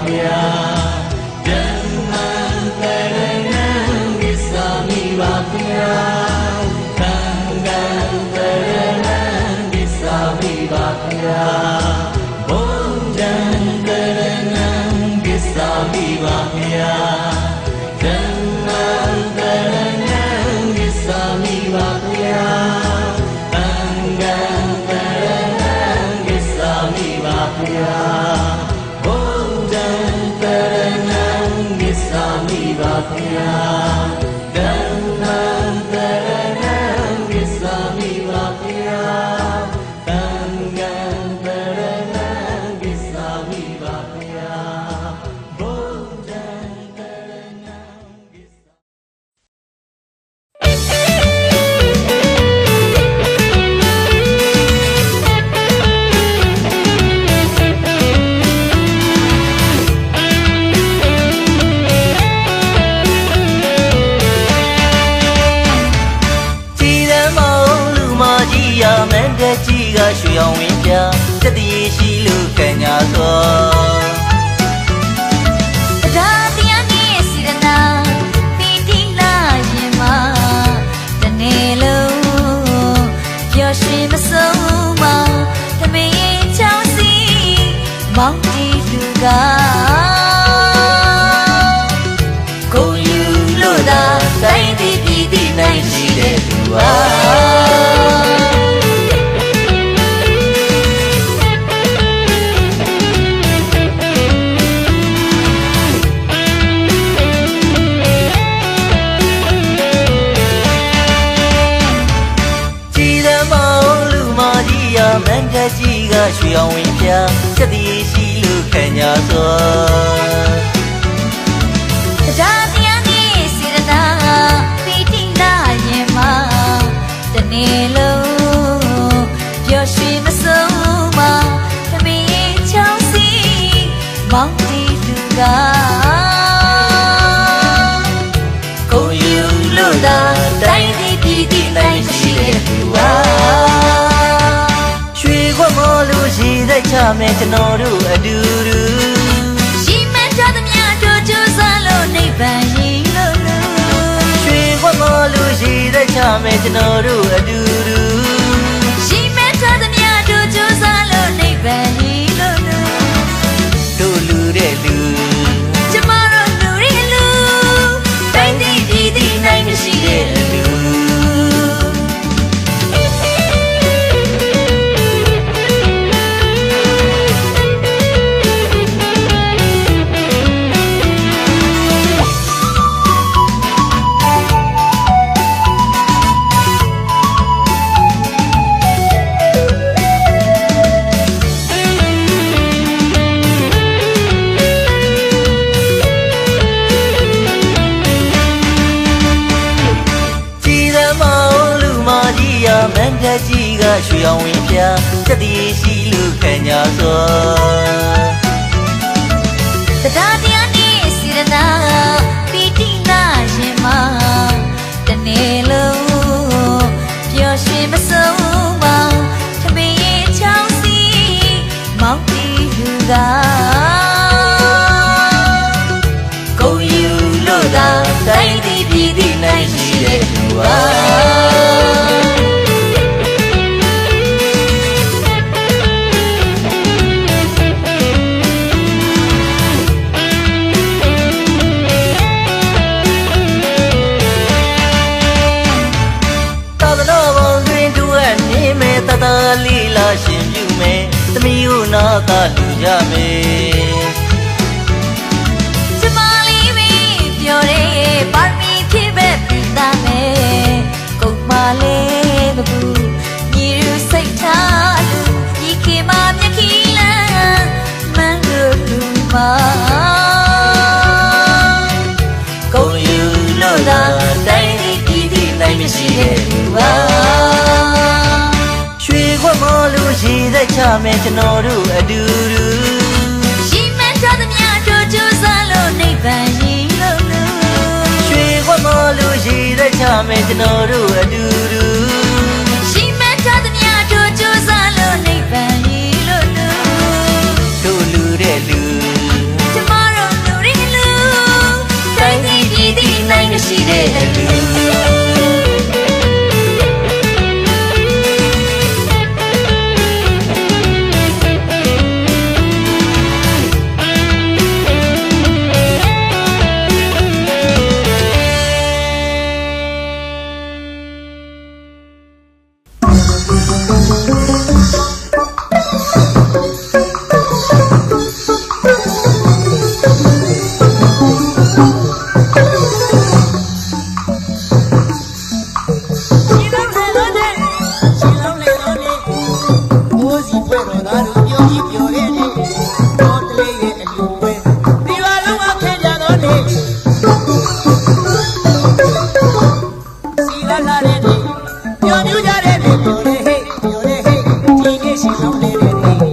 ya Jangan terenang bisa miwa ya Jangan terenang bisa miwa ya Jangan terenang bisa miwa ya Jangan terenang bisa miwa ya Jangan terenang bisa miwa yaရွှေအောင်ဝင်းပြစက်တည်ရှိလို့ခံညာသောတရားတရားနဲ့စီရနာပီတိလာရင်မှာတနေ့လုံးပျော်ရွှင်မဆုံးမသမီးချောင်းစီမောင်တီလူကကိုယူလို့သာတိုင်းတည်ပြည်တည်နိုင်ရှိတဲ့သူပါကြီးကရွှေအောင်ဝင်းပြစက်တည်ရှိလို့ခံညာသောတရားတရားနဲ့စေတနာပီတိလာရင်မှာတနေ့လုံးပျော်ရွှင်မဆုံးမသမီးချောင်းစီမောင်တီလူကကိုယူလို့သာတိုင်းတည်ပြည်တည်နိုင်ရှိတဲ့သူပါရှိတဲ့ချမယ်ကျွန်တော်တို့အတူတူရှိမှန်းထားသမျှတို့ကြိုးစားလို့နိဗ္ဗာန်ရည်လို့ရွှေခွက်မလို့ရှိတဲ့ချမယ်ကျွန်တော်တို့အတူတူရှိမှန်းထားသမျှတို့ကြိုးစားလို့နိဗ္ဗာန်ရည်လို့တို့လူတဲ့လူကျမတို့လူရဲ့လူတိုင်းတည်ပြည်တည်နိုင်မရှိတဲ့လူမန်းတက်ကြီးကရွှေအောင်ဝင်းပြစက်တည်ရှိလို့ခံညာသောတရားတရားနဲ့စီရနာပီတိလာရင်မှာတနေ့လုံးပျော်ရွှင်မဆုံးမသမီးချောင်းစီမောင်တီလူကကိုယူလို့သာတိုင်းတည်ပြည်တည်နိုင်ရှိတဲ့သူပါလီလာရှင်ပြုမယ်သမီးတို့နာကလူကြမယ်ကျမလေးမင်းပြောတယ်ပါမီဖြစ်ပဲပြည်သားမယ်ကုန်မလေးတကူညီရစိတ်ထားလူဒီခေမမြခီလန်မန်းတို့လူပါကိုယူလို့သာတိုင်းဒီဒီနိုင်မရှိတဲ့လူပါရှိတဲ့ချမယ်ကျွန်တော်တို့အတူတူရှိမှန်းထားသမျှတို့ကြိုးစားလို့နိဗ္ဗာန်ရည်လို့ရွှေခွက်မလို့ရှိတဲ့ချမယ်ကျွန်တော်တို့အတူတူရှိမှန်းထားသမျှတို့ကြိုးစားလို့နိဗ္ဗာန်ရည်လို့တို့လူတဲ့လူကျမ စီလာလာတဲ့နေ့ပျော်မြူးကြတဲ့နေ့ပျော်တဲ့ဟဲ့ပျော်တဲ့ဟဲ့ဒီနေ့ရှိလုံးလေးတဲ့နေ့။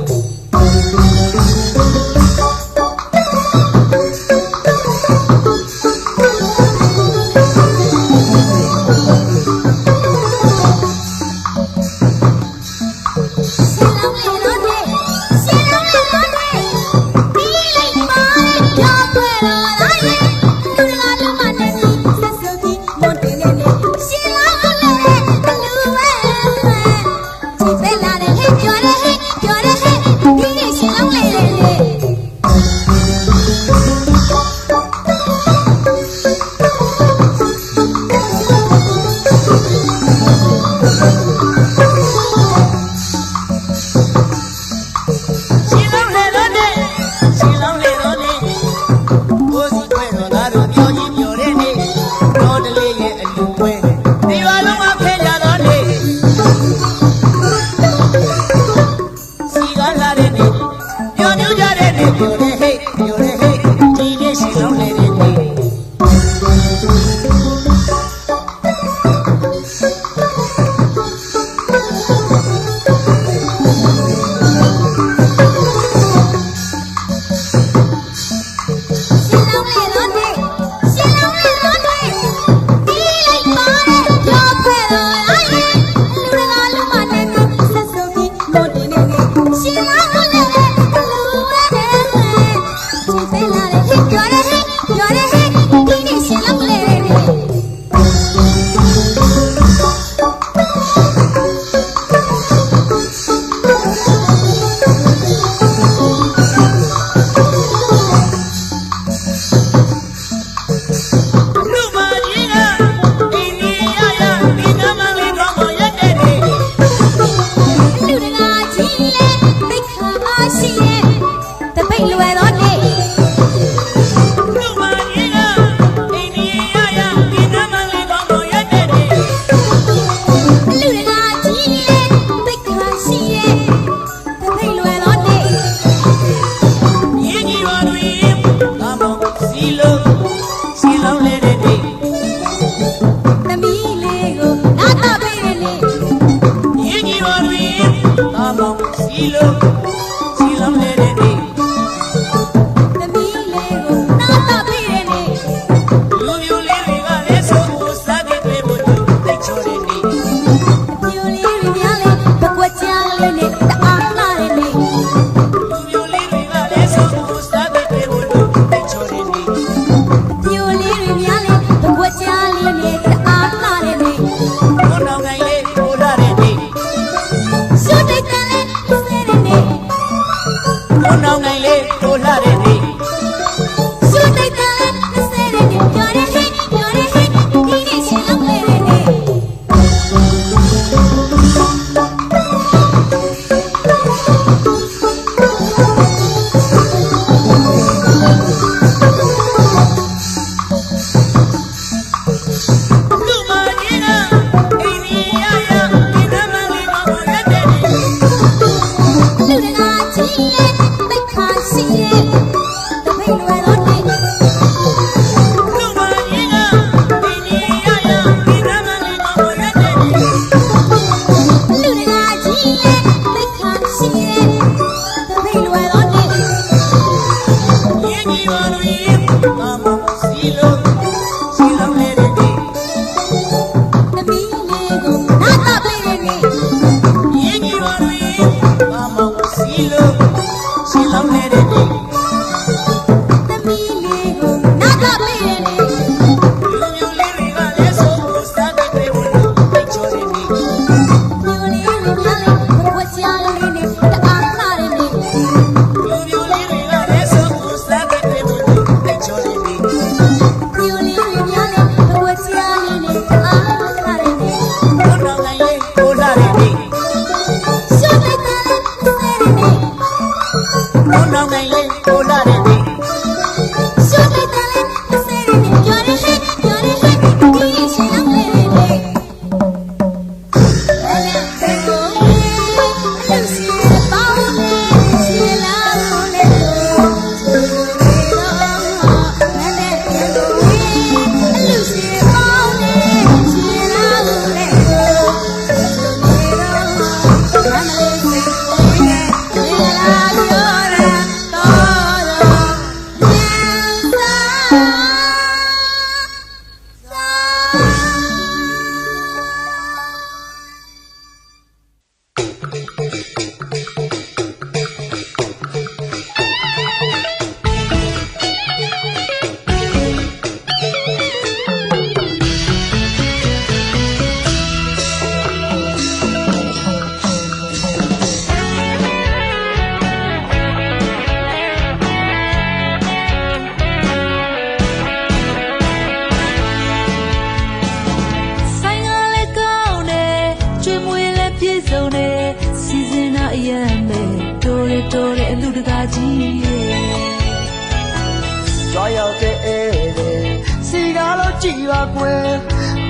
ကြည့်ပါကွယ်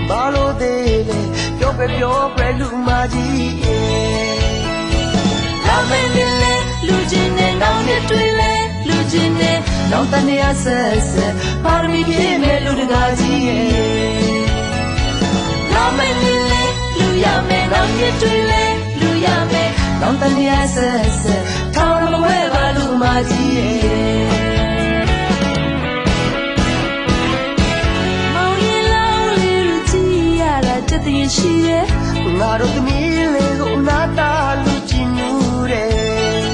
ဘာလို့သေးလဲပြောပဲလူမကြီးလာမယ်လေလူချင်းနဲ့နောက်နှစ်တွေ့လဲလူချင်းနဲ့နောက်တနေ့ဆက်ပါရမီပြည့်မဲ့လူတကာကြီးလာမယ်လေလူရမယ်နောက်နှစ်တွေ့လဲလူရမယ်နောက်တနေ့ဆက်ထောင်းမဝဲပါလူမကြီးတည်ရှိရဲ့ငါတို့သမီးလေးကိုနာတာလူကြည့်ညူတယ်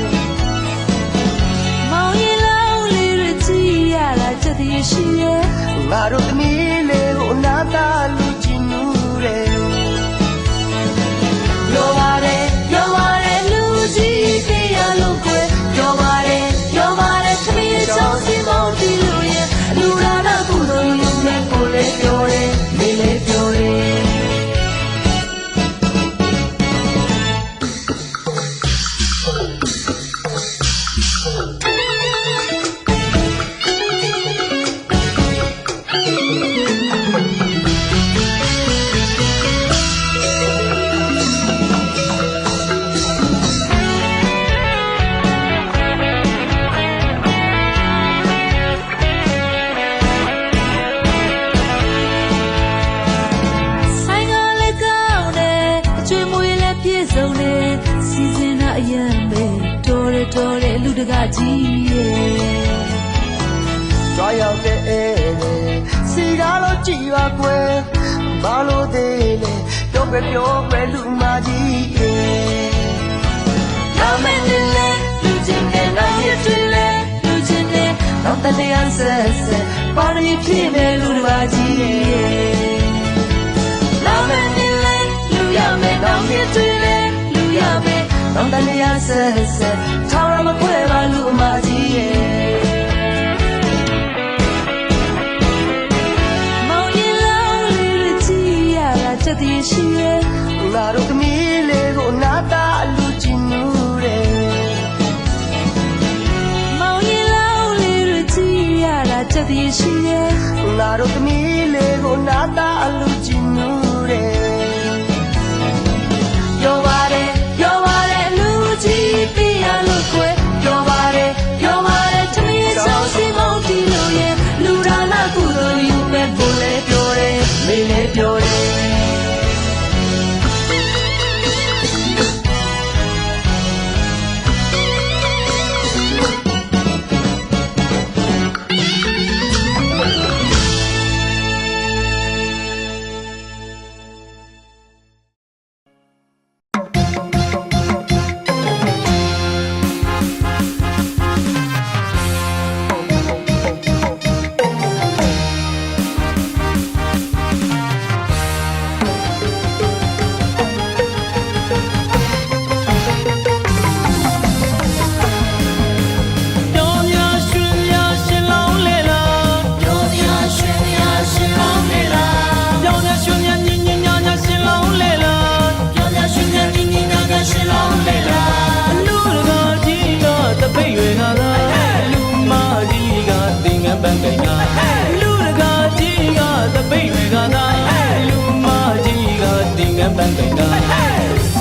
မောင်ရီလောင်လေးရကြည့်ရလားတည်ရှိရဲ့ငါတို့သမီးလေးကိုနာတာလူကြည့်ညူတယ်ပြောပါတယ်လူကြီးတရားလုံးကွယ်ပြောပါတယ်သမီးချောင်းစီမောင်တီလူရဲ့လူရာနာကုသိုလ်ယူမဲ့ကိုလေးပြောတယ်မင်းလေးပြောတယ်တော်တဲ့လူတကာကြီးရဲ့ကြွားရောက်တဲ့စီကားလို့ကြည်ပါကွယ်ဘာလို့သေးလဲပြောပဲလူမကြီးရဲ့လာမယ်လေလူချင်းနဲ့နောက်ရတွေ့လဲလူချင်းနဲ့နောက်တနေ့ဆက်ပါရမီပြည့်မဲ့လူတကာကြီးရဲ့လာမယ်လေလူရမယ်နောက်ရတွေ့လဲလူရမယ်နောက်တနေ့ဆက်ထောင်းရမခွဲပါလူမကြီးရဲ့မောင်ရီလောင်လေးကြည့်ရတာတည်ရှိရဲ့ငါတို့သမီးလေးကိုနာတာလူကြည့်နူတယ်မောင်ရီလောင်လေးကြည့်ရတာတည်ရှိရဲ့ငါတို့သမီးလေးကိုနာတာလူကြည့်နူတယ်ပြောပါတယ်လူကြီးတရားလို့ကွယ်ပြောပါတယ်သမီးဆောင်စီမောင်တီလို့ရဲ့လူရာနာကုသိုလ်ယူမဲ့ကိုလည်းပြောတယ်မင်းလည်းပြောတယ်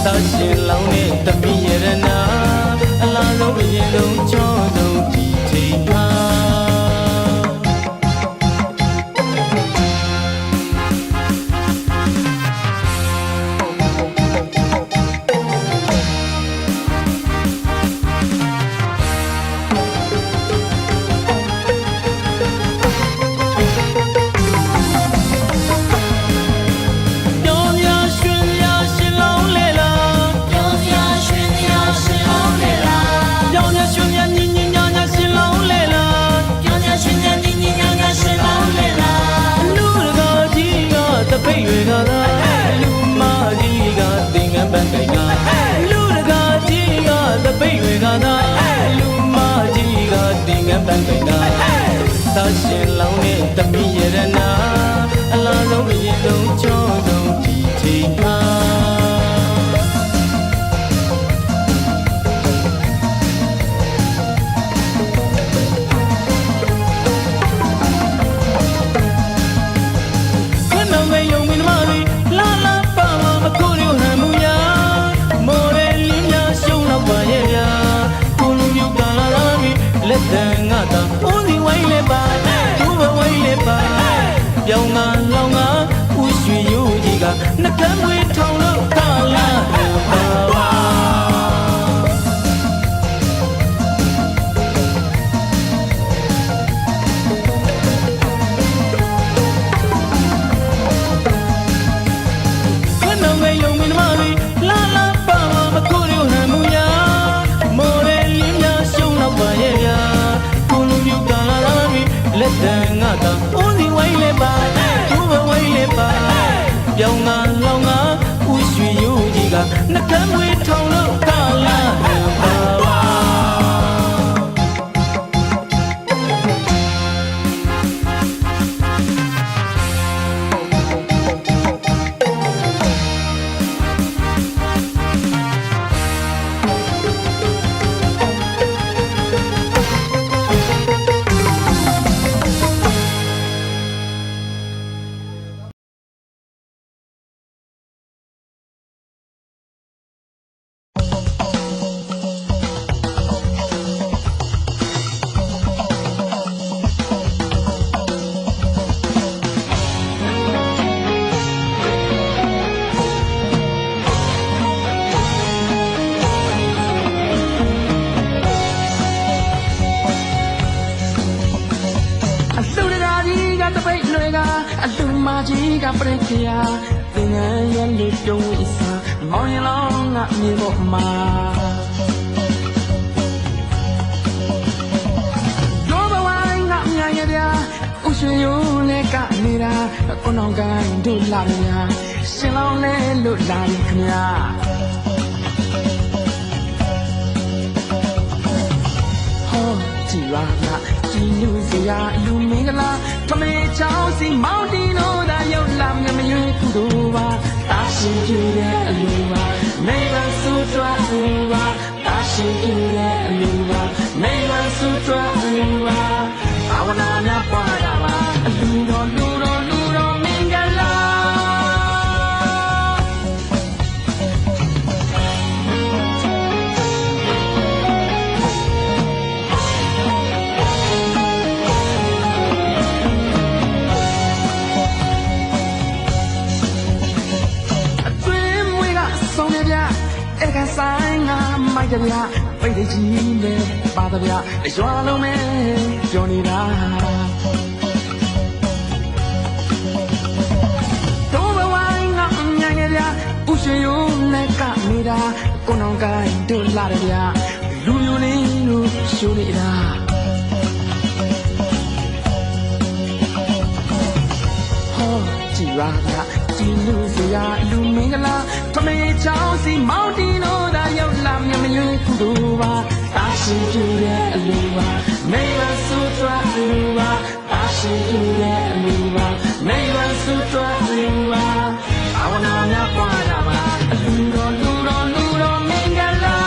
တာရှင်လောင်းနဲ့တပည့်ရတနာအလားဆုံးအရင်ဆုံးချောဆုံးဒီချိန်မှာတာရှင်လောင်းနဲ့တပည့်ရတနာအလားဆုံးအရင်ဆုံးချောဆုံးဒီချိန်မှာ ပါပြောင်းငါလောင်ငါဥရွှေရိုးကြီးကနှကမ်းမွေးထောင်လို့ကလာပါပါလက်တန်ငါတာဦးစီဝိုင်းလေပါသူ့ဘဝိုင်းလေပါပြောင်းငါလောင်ငါဥရွှေရိုးကြီးကနှကမ်းမွေးထောင်လို့ကလာပါပါအလူမကြီးကပြည့်ခရာသင်ငန်းရလေးတုံးဝိစာမောင်ရင်လောင်းငါမြေပေါ်မှာရောဘဝိုင်းငါမြန်ရပြဥရွှေရိုးလဲကနေတာကိုနောင်ကိုင်းတို့လာရရှင်လောင်းလဲလို့လာပြီခင်ဗျာဟောကြည်လာဒီလူစရာလူမင်္ဂလာထမေချောင်းစီမောင်တီနိုးသာရောက်လာမြမရွေးကုသိုလ်ပါတာရှိပြတဲ့အလူပါနေပါစုတွားအလူပါတာရှိပြတဲ့အလူပါနေပါစုတွားအလူပါဘာဝနာများပွားတာပါအလူတော်လူတော်လူတော်မင်္ဂလာဆိုင်ငါမိုက်ကြဗျာပိတ်တကြီးနဲ့ပါတဗျာရွာလုံးမဲပြောနေတာတို့ဘဝငါညံ့နေဗျာဥရွှေရိုးနဲ့ကနေတာကိုနောင်ကိုင်းတို့လာတယ်ဗျာလူမျိုးလေးတို့ရှိုးနေတာဟောကြည်ပါဗျာဒီလူစရာလူမင်္ဂလာထမေချောင်းစီမောင်တီနိုးသာရောက်လာမြမရွေးကုသိုလ်ပါတာရှိပြတဲ့အလူပါနေပါစုတွားအလူပါတာရှိပြတဲ့အလူပါနေပါစုတွားအလူပါဘာဝနာများပွားတာပါအလူတော်လူတော်လူတော်မင်္ဂလာ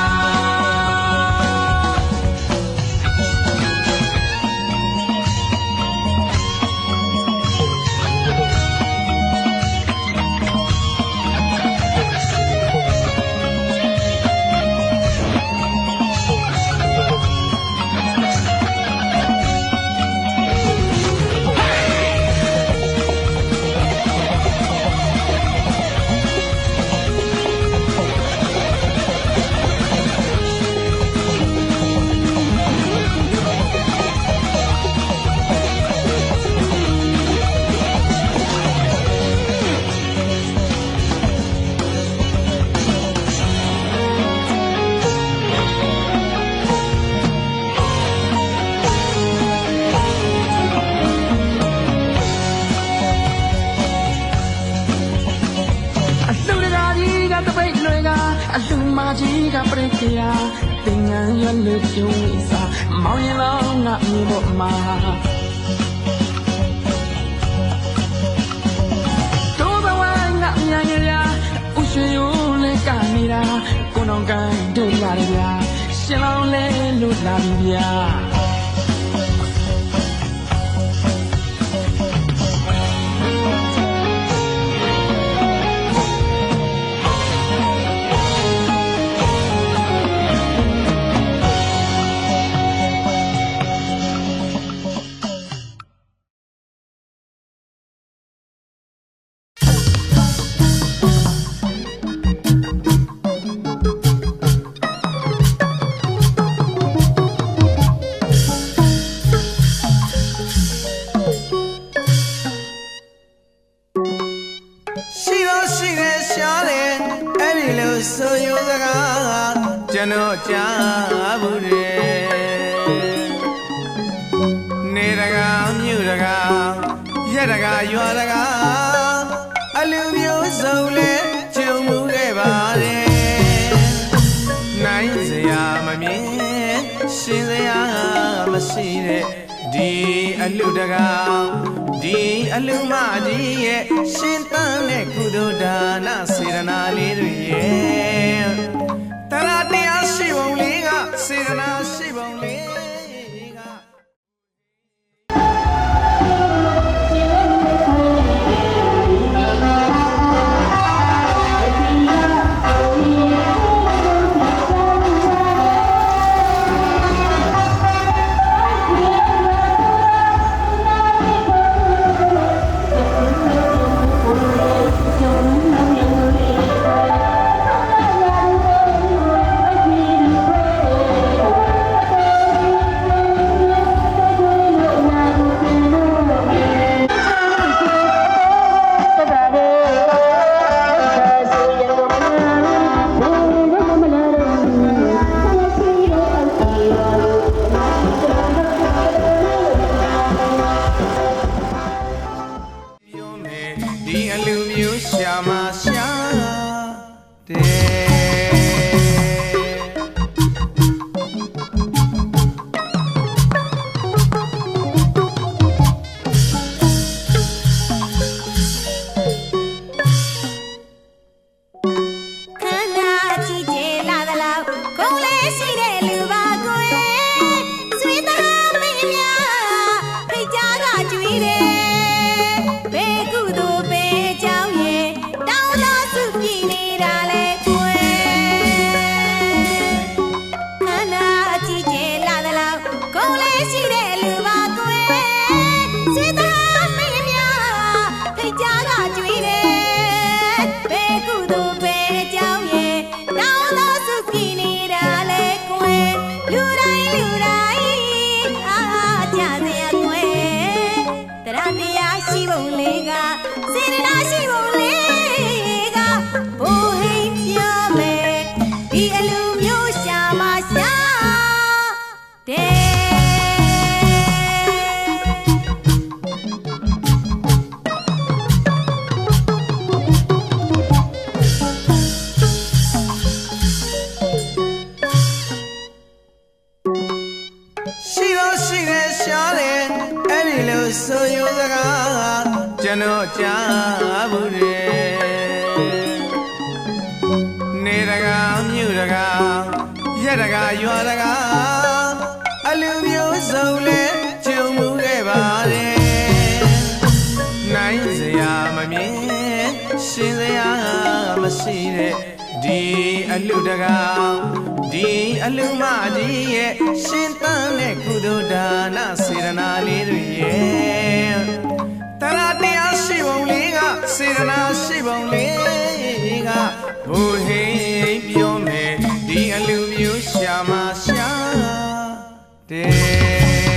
အလူမကြီးကပြည့်ခရာသင်ငန်းရလို့ပြုံးဝိစာမောင်ရင်လောင်းငါမြေပေါ်မှာတို့ဘဝငါမြန်ရရာဥရွှေရိုးလဲကနေတာကိုနောင်ကိုင်းတို့လာတယ်ဗျာရှင်လောင်းလဲလို့လာပြီဗျာ လိုဆိုရုံစကားကျွန်တော်ကြားဘူးတယ်နေတကာမြို့တကာရက်တကာရွာတကာအလူမျိုးစုံလဲကြုံမှုခဲ့ပါတယ်နိုင်စရာမမြင်ရှင်စရာမရှိတဲ့ဒီအလူတကာဒီအလူမကြီးရဲ့ရှင်တန်းတဲ့ကုသိုလ်ဒါနစေရနာလေးတွေရဲ့တရာတရားရှိပုံလေးကစေရနာရှိပုံလေးဒီအလူမျိုးရှာမရှာဆိုရုံစကားကျွန်တော်ကြားဘူးတယ်နေတကာမြို့တကာရက်တကာရွာတကာအလူမျိုးစုံလဲကြုံမှုခဲ့ပါတယ်နိုင်စရာမမြင်ရှင်စရာမရှိတဲ့ဒီအလူတကာဒီအလူမကြီးရဲ့ရှင်တန်းတဲ့ကုသိုလ်ဒါနစေရနာလေးတွေရဲ့တရာတရားရှိပုံလေးကစေရနာရှိပုံလေးကဘုဟိပြောမယ်ဒီအလူမျိုးရှာမရှာတဲ့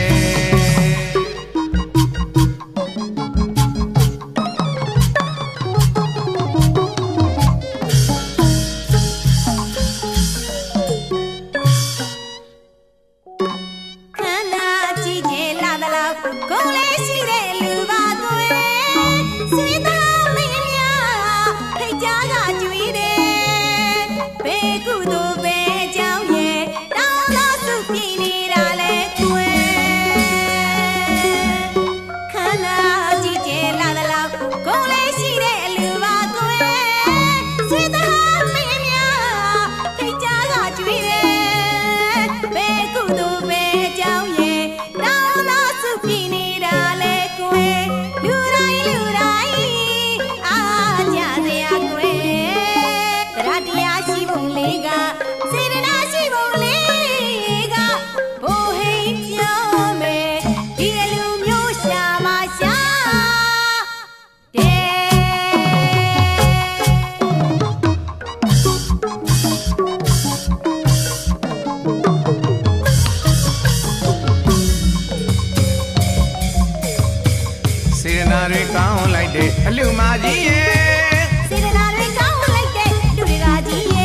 တွေကောင်းလိုက်တဲ့အလူမကြီးရဲ့စေတနာတွေကောင်းလိုက်တဲ့လူတွေကကြီးရဲ့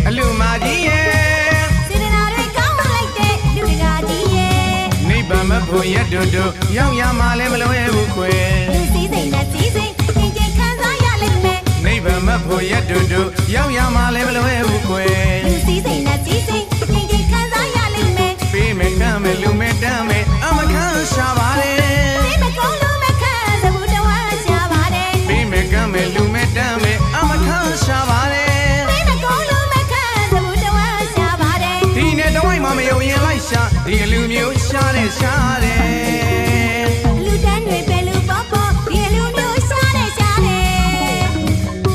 အလူမကြီးရဲ့စေတနာတွေကောင်းလိုက်တဲ့လူတကာကြီးရဲ့နိဗ္ဗာန်မဖို့ရတူတူရောက်ရမှလည်းမလွယ်ဘူးခွေလူစည်းစိမ်နဲ့စည်းစိမ်သင်ချင်းခံစားရလိမ့်မယ်နိဗ္ဗာန်မဖို့ရတူတူရောက်ရမှလည်းမလွယ်ဘူးခွေလူစည်းစိမ်နဲ့စည်းစိမ်သင်ချင်းခံစားရလိမ့်မယ်ပေးမယ်ကမ်းမယ်လူမယ်တမ်းမယ်အမခံရှာပါလေပေးမယ်ကောင်းလို့မခံသဘူးတဝါရှာပါတယ်ပေးမယ်ကမ်းမယ်လူမယ်တမ်းမယ်အမခံရှာပါလေပေးမယ်ကောင်းလို့မခံသဘူးတဝါရှာပါတယ်ဒီနဲ့တဝိုက်မှမယုံရင်လိုက်ရှာဒီအလူမျိုးရှာတယ်ရှာတယ်လူတန်းတွေပဲလူပေါ်ပေါ်ဒီအလူမျိုးရှာတယ်ရှာတယ်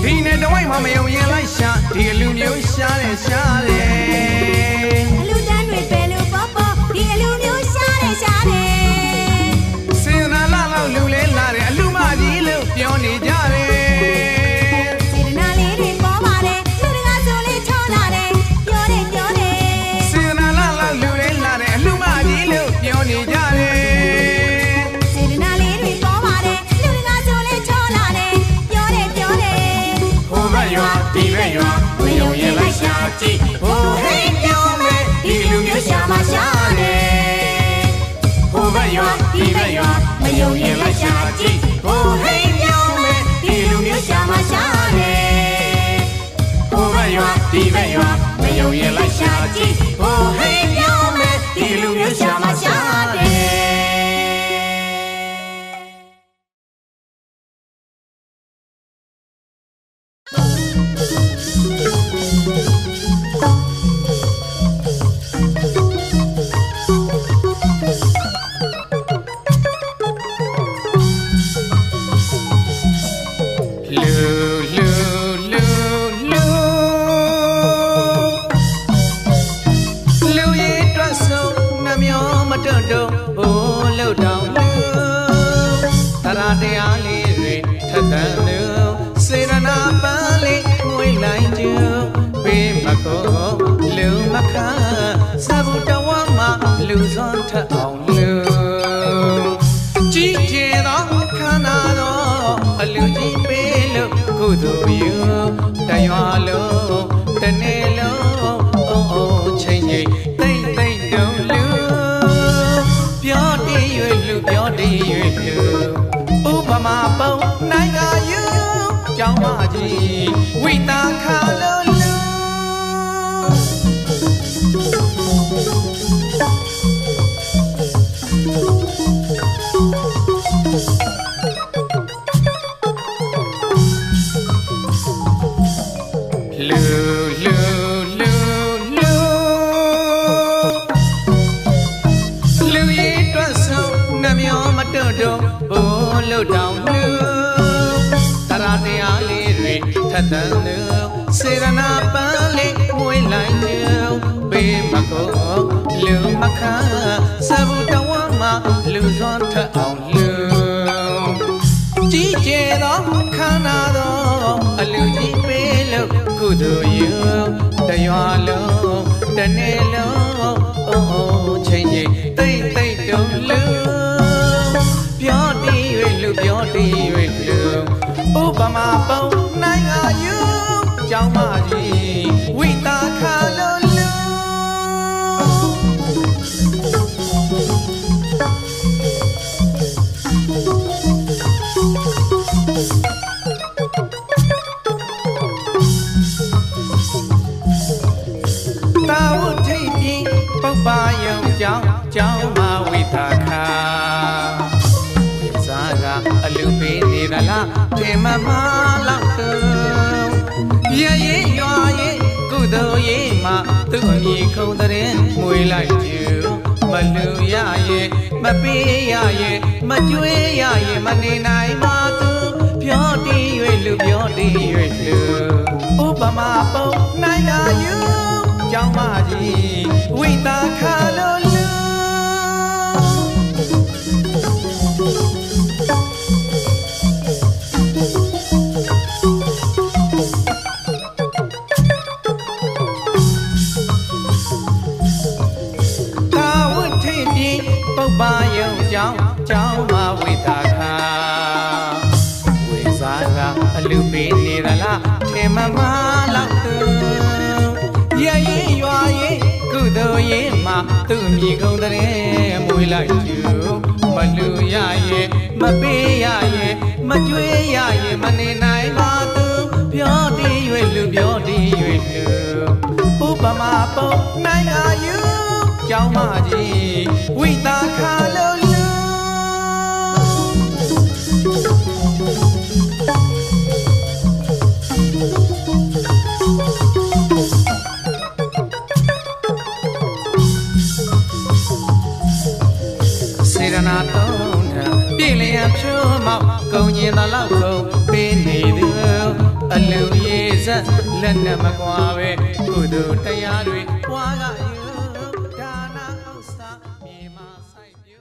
ဒီနဲ့တဝိုက်မှမယုံရင်လိုက်ရှာဒီအလူမျိုးရှာတယ်ရှာတယ်လူတန်းတွေပဲလူပေါ်ပေါ်ဒီအလူမျိုးရှာတယ်ရှာတယ်စေတနာလောက်လူလေးလာတယ်အလူမကြီးလို့ပြောနေကြတယ်စေတနာလေးတွေပေါ်ပါတယ်လူတကာဆိုလေးချောလာတယ်ပြောတယ်ပြောတယ်စေတနာလောက်လူလေးလာတယ်အလူမကြီးလို့ပြောနေကြတယ်စေတနာလေးတွေပေါ်ပါတယ်လူတကာဆိုလေးချောလာတယ်ပြောတယ်ပြောတယ်ဟိုဘက်ရွာဒီဘက်ရွာမယုံရင်လိုက်ရှာကြည့်ဟိုဟိတ်ပြောမယ်ဒီလူမျိုးရှာမရှာတယ်ဟိုဘက်ရွာဒီဘက်ရွာမယုံရင်လိုက်ရှာကြည့်ဟိုဟိတ်ပြောမယ်ဒီလူမျိုးရှာမရှာတယ်ဟိုဘက်ရွာဒီဘက်ရွာမယုံရင်လိုက်ရှာကြည့်ဟိုဟိတ်ပြောမယ်ဒီလူမျိုးရှာမရှာတယ်တရားလေးတွေထက်သန်လို့စေရနာပန်းလေးငွေလိုက်ကျူပေးမကောလူမခါစဘူးတဝမ်းမှာလူစွန်ထက်အောင်လူကြီးကျယ်သောခန္ဓာတော်အလူကြီးပေးလို့ကုသိုလ်ပြုတရွာလုံးတနေ့လုံးအိုးအိုးချိန်ချိန်တိတ်တိတ်တုံးလူပြောတည်၍လူပြောတည်၍လူဥပမာပုံနိုင်ငံယူကြောင်းမကြီးဝိတာခါလို့လူရည်တွတ်ဆုံးနှမျောမတွတ်တော့ဘိုးလို့တောင်လူတရားတရားလေးတွေထက်သန်လို့စေရနာပန်းလေးမွေးလိုက်လို့ဘေးမကောလူမခါစဘူးတဝမ်းမှာလူစွန်ထက်အောင်လူကြီးကျယ်သောခန္ဓာတော်အလူကြီးပေးလို့ကုသိုလ်ယူတရွာလုံးတနေ့လုံးအိုးအိုးချိန်ချိန်တိတ်တိတ်တုံးလူပြောတည်၍လူပြောတည်၍လူဥပမာပုံနိုင်ငံယူကြောင်းမကြီးဝိတာခါလို့လူတာဝတ်ထိပ်ပြီးပုပ္ပါယုံကြောင်းမဝိတာခါအလူပေးနေသလားတင်မမလောက်သူရရင်ရွာရင်ကုသိုလ်ရေးမှာသူ့အမိခုံတဲ့ငွေလိုက်ကျူမလူရရင်မပေးရရင်မကျွေးရရင်မနေနိုင်ပါသူပြောတည်၍လူပြောတည်၍လူဥပမာပုံနိုင်ငံယူကြောင်းမကြီးဝိတာခါလို့လူပုပ္ပါယုံကြောင်းမဝိတာခါဝေစားကအလူပေးနေသလားထင်မမလောက်သူ ရင်မှသူ့မြေကုန်တဲ့မွေးလိုက်ကျူမလူရရဲ့မပေးရရဲ့မကြွေးရရဲ့မနေနိုင်ပါသူပြောတည်၍လူပြောတည်၍လူဥပမာပုံနိုင်ရယူကြောင်းမကြီးဝိတာခါလို့လူစေရနာတုံးထပြည်လျံဖြိုးမောက်ကုံကျင်သလောက်ကုန်ပေးနေသူအလူရေးစက်လက်နဲ့မကွာပဲကုသိုလ်တရားတွေပွားကယူဒါနာဥစ္စာမြေမှာစိုက်ပြု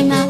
မ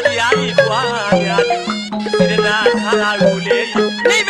တရားကြီးပွားများလူစေတနာထားတာကိုလေ